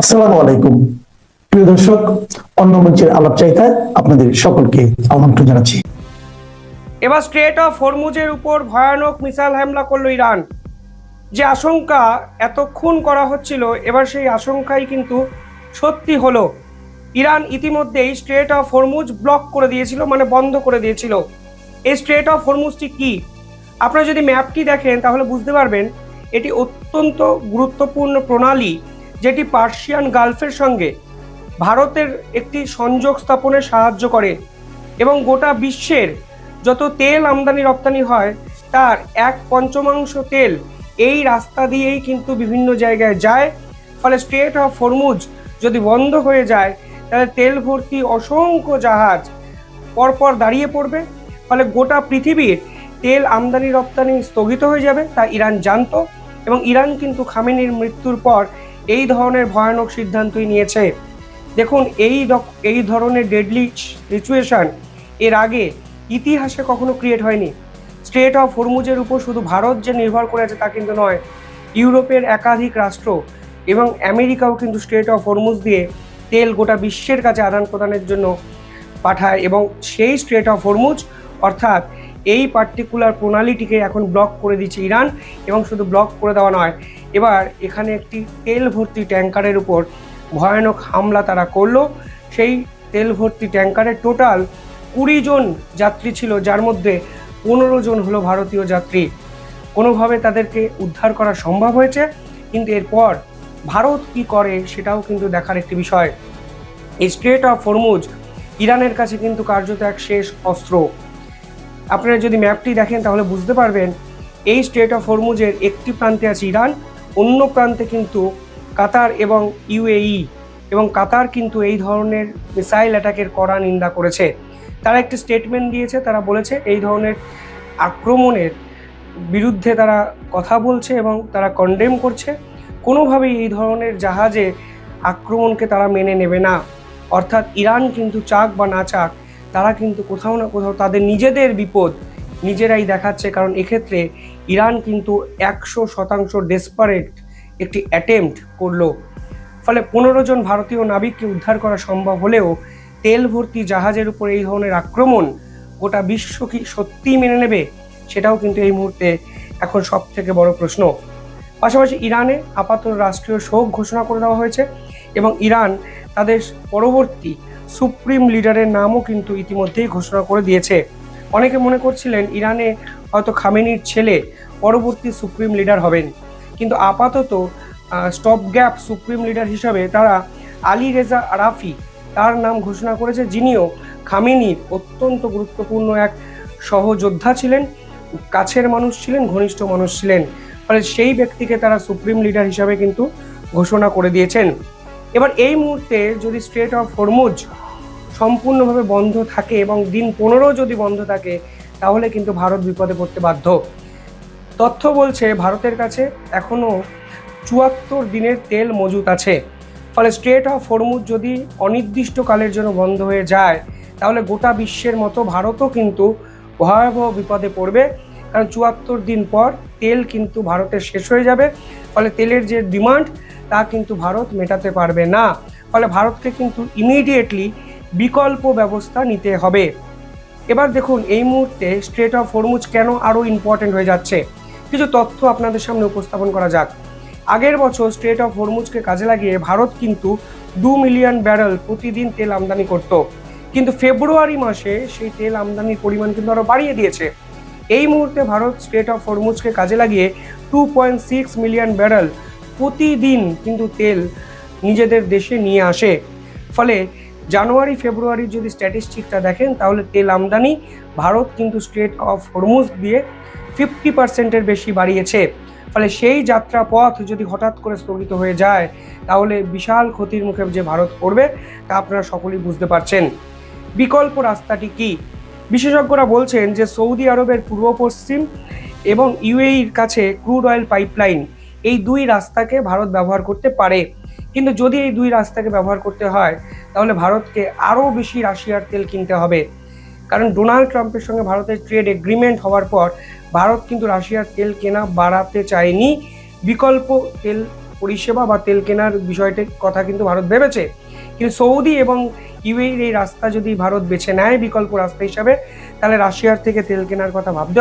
আসসালামু আলাইকুম প্রিয় দর্শক, অন্য মঞ্চের আলাপচারিতায় আপনাদের সকলকে আমন্ত্রণ জানাচ্ছি। এবার স্ট্রেট অফ হরমুজের উপর ভয়ানক মিসাইল হামলা করলো ইরান। যে আশঙ্কা এতক্ষণ করা হচ্ছিল, এবার সেই আশঙ্কাই কিন্তু সত্যি হলো। ইরান ইতিমধ্যেই স্ট্রেট অফ হরমুজ ব্লক করে দিয়েছিল, মানে বন্ধ করে দিয়েছিল। এই স্ট্রেট অফ হরমুজটি কি, আপনারা যদি ম্যাপটি দেখেন তাহলে বুঝতে পারবেন এটি অত্যন্ত গুরুত্বপূর্ণ প্রণালী, যেটি পার্সিয়ান গালফের সঙ্গে ভারতের একটি সংযোগ স্থাপনে সাহায্য করে এবং গোটা বিশ্বের যত তেল আমদানি রপ্তানি হয় তার 1/5 তেল এই রাস্তা দিয়েই কিন্তু বিভিন্ন জায়গায় যায়। ফলে স্ট্রেট অফ হরমুজ যদি বন্ধ হয়ে যায় তাহলে তেল ভর্তি অসংখ্য জাহাজ পরপর দাঁড়িয়ে পড়বে। ফলে গোটা পৃথিবীর তেল আমদানি রপ্তানি স্থগিত হয়ে যাবে, তা ইরান জানতো এবং ইরান কিন্তু খামেনির মৃত্যুর পর এই ধরনের ভয়ানক সিদ্ধান্তই নিয়েছে। দেখুন, এই ধরনের ডেডলি সিচুয়েশন এর আগে ইতিহাসে কখনো ক্রিয়েট হয়নি। স্ট্রেট অফ হরমুজের উপর শুধু ভারত যে নির্ভর করে আছে তা কিন্তু নয়, ইউরোপের একাধিক রাষ্ট্র এবং আমেরিকাও কিন্তু স্ট্রেট অফ হরমুজ দিয়ে তেল গোটা বিশ্বের কাছে আদান প্রদানের জন্য পাঠায় এবং সেই স্ট্রেট অফ হরমুজ অর্থাৎ এই পার্টিকুলার প্রণালীটিকে এখন ব্লক করে দিচ্ছে ইরান। এবং শুধু ব্লক করে দেওয়া নয়, এবার এখানে একটি তেল ভর্তি ট্যাঙ্কারের উপর ভয়ানক হামলা তারা করলো। সেই তেল ভর্তি ট্যাঙ্কারে টোটাল 20 জন যাত্রী ছিল, যার মধ্যে 15 জন হলো ভারতীয় যাত্রী। কোনোভাবে তাদেরকে উদ্ধার করা সম্ভব হয়েছে, কিন্তু এরপর ভারত কি করে সেটাও কিন্তু দেখার একটি বিষয়। এই স্ট্রেট অফ হরমুজ ইরানের কাছে কিন্তু কার্যত এক শেষ অস্ত্র। আপনারা যদি ম্যাপটি দেখেন তাহলে বুঝতে পারবেন এই স্ট্রেট অফ হরমুজের একটি প্রান্তে আছে ইরান, অন্য প্রান্তে কিন্তু কাতার এবং ইউএই। এবং কাতার কিন্তু এই ধরনের মিসাইল অ্যাটাকের কড়া নিন্দা করেছে। তারা একটি স্টেটমেন্ট দিয়েছে, তারা বলেছে এই ধরনের আক্রমণের বিরুদ্ধে তারা কথা বলছে এবং তারা কন্ডেম করছে। কোনোভাবেই এই ধরনের জাহাজে আক্রমণকে তারা মেনে নেবে না। অর্থাৎ ইরান কিন্তু চাক বা না চাক, তারা কিন্তু কোথাও না কোথাও তাদের নিজেদের বিপদ নিজেরাই দেখাচ্ছে। কারণ এক্ষেত্রে ইরান কিন্তু 100% ডেসপারেট একটি অ্যাটেম্প্ট করলো। ফলে 15 জন ভারতীয় নাবিককে উদ্ধার করা সম্ভব হলেও তেল ভর্তি জাহাজের উপর এই ধরনের আক্রমণ গোটা বিশ্ব কি সত্যিই মেনে নেবে, সেটাও কিন্তু এই মুহূর্তে এখন সব থেকে বড় প্রশ্ন। পাশাপাশি ইরানে আপাতত রাষ্ট্রীয় শোক ঘোষণা করে দেওয়া হয়েছে এবং ইরান তাদের পরবর্তী সুপ্রিম লিডারের নামও কিন্তু ইতিমধ্যেই ঘোষণা করে দিয়েছে। অনেকে মনে করছিলেন ইরানে হয়তো খামেনির ছেলে পরবর্তী সুপ্রিম লিডার হবেন, কিন্তু আপাতত স্টপ গ্যাপ সুপ্রিম লিডার হিসাবে তারা আলী রেজা আরাফি তার নাম ঘোষণা করেছে, যিনিও খামেনির অত্যন্ত গুরুত্বপূর্ণ এক সহযোদ্ধা ছিলেন, কাছের মানুষ ছিলেন, ঘনিষ্ঠ মানুষ ছিলেন। ফলে সেই ব্যক্তিকে তারা সুপ্রিম লিডার হিসাবে কিন্তু ঘোষণা করে দিয়েছেন। এবার এই মুহূর্তে যদি স্ট্রেট অফ হরমুজ সম্পূর্ণভাবে বন্ধ থাকে এবং দিন 15 যদি বন্ধ থাকে তাহলে কিন্তু ভারত বিপদে পড়তে বাধ্য। তথ্য বলছে ভারতের কাছে এখনও 74 দিনের তেল মজুত আছে। ফলে স্ট্রেট অফ হরমুজ যদি অনির্দিষ্টকালের জন্য বন্ধ হয়ে যায় তাহলে গোটা বিশ্বের মতো ভারতও কিন্তু ভয়াবহ বিপদে পড়বে। কারণ 74 দিন পর তেল কিন্তু ভারতের শেষ হয়ে যাবে। ফলে তেলের যে ডিমান্ড তা কিন্তু ভারত মেটাতে পারবে না। ফলে ভারতকে কিন্তু ইমিডিয়েটলি বিকল্প ব্যবস্থা নিতে হবে। এবার দেখুন এই মুহূর্তে স্ট্রেট অফ হরমুজ কেন আরও ইম্পর্টেন্ট হয়ে যাচ্ছে, কিছু তথ্য আপনাদের সামনে উপস্থাপন করা যাক। আগের বছর স্ট্রেট অফ হরমুজকে কাজে লাগিয়ে ভারত কিন্তু 2 মিলিয়ন ব্যারেল প্রতিদিন তেল আমদানি করত, কিন্তু ফেব্রুয়ারি মাসে সেই তেল আমদানির পরিমাণ কিন্তু আরও বাড়িয়ে দিয়েছে। এই মুহূর্তে ভারত স্ট্রেট অফ হরমুজকে কাজে লাগিয়ে 2.6 মিলিয়ন ব্যারেল প্রতিদিন কিন্তু তেল নিজেদের দেশে নিয়ে আসে। ফলে জানুয়ারি ফেব্রুয়ারির যদি স্ট্যাটিস্টিকটা দেখেন তাহলে তেল আমদানি ভারত কিন্তু স্ট্রেট অফ হরমুজ দিয়ে 50%-এর বেশি বাড়িয়েছে। ফলে সেই যাত্রা পথ যদি হঠাৎ করে স্থগিত হয়ে যায় তাহলে বিশাল ক্ষতির মুখে যে ভারত পড়বে তা আপনারা সকলেই বুঝতে পারছেন। বিকল্প রাস্তাটি কি? বিশেষজ্ঞরা বলছেন যে সৌদি আরবের পূর্ব পশ্চিম এবং ইউএইর কাছে ক্রুড অয়েল পাইপলাইন, এই দুই রাস্তাকে ভারত ব্যবহার করতে পারে। কিন্তু যদি এই দুই রাস্তাকে ব্যবহার করতে হয় তাহলে ভারতকে আরও বেশি রাশিয়ার তেল কিনতে হবে। কারণ ডোনাল্ড ট্রাম্পের সঙ্গে ভারতের ট্রেড এগ্রিমেন্ট হওয়ার পর ভারত কিন্তু রাশিয়ার তেল কেনা বাড়াতে চায়নি, বিকল্প তেল পরিষেবা বা তেল কেনার বিষয়টির কথা কিন্তু ভারত ভেবেছে, কিন্তু সৌদি এবং ইউএইর এই রাস্তা যদি ভারত বেছে নেয় বিকল্প রাস্তা হিসাবে, তাহলে রাশিয়ার থেকে তেল কেনার কথা ভাবতে